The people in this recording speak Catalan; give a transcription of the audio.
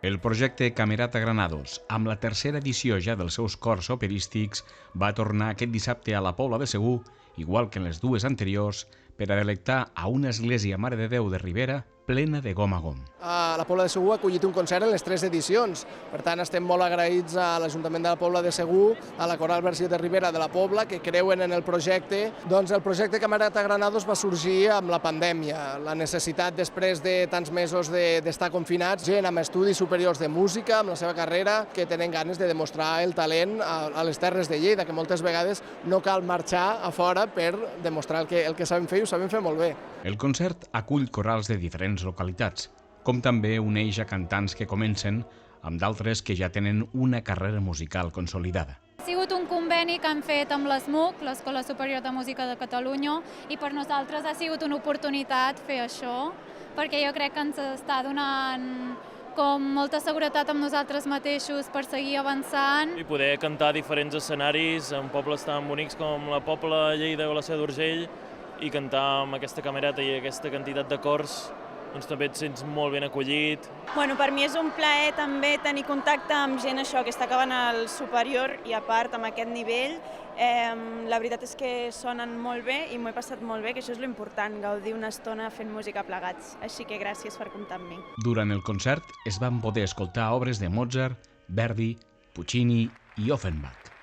El projecte Camerata Granados, amb la tercera edició ja dels seus cors operístics, va tornar aquest dissabte a la Pobla de Segur, igual que en les dues anteriors, per a delectar a una església Mare de Déu de Ribera plena de gom a gom. La Pobla de Segur ha acollit un concert en les 3 edicions. Per tant, estem molt agraïts a l'Ajuntament de la Pobla de Segur, a la Coral Versió de Ribera de la Pobla, que creuen en el projecte. Doncs el projecte Camerata Granados va sorgir amb la pandèmia, la necessitat després de tants mesos d'estar confinats, gent amb estudis superiors de música, amb la seva carrera, que tenen ganes de demostrar el talent a les Terres de Lleida, que moltes vegades no cal marxar a fora per demostrar el que sabem fer i ho sabem fer molt bé. El concert acull corals de diferents localitats, com també uneix a cantants que comencen amb d'altres que ja tenen una carrera musical consolidada. Ha sigut un conveni que han fet amb l'ESMUC, l'Escola Superior de Música de Catalunya, i per nosaltres ha sigut una oportunitat fer això, perquè jo crec que ens està donant com molta seguretat amb nosaltres mateixos per seguir avançant. I poder cantar a diferents escenaris en pobles tan bonics com la Pobla de Lleida o la Seu d'Urgell, i cantar amb aquesta camerata i aquesta quantitat de cors, doncs també et sents molt ben acollit. Bueno, per mi és un plaer també tenir contacte amb gent que està acabant al superior i a part amb aquest nivell. La veritat és que sonen molt bé i m'ho he passat molt bé, que això és l'important, gaudir una estona fent música plegats. Així que gràcies per comptar amb mi. Durant el concert es van poder escoltar obres de Mozart, Verdi, Puccini i Offenbach.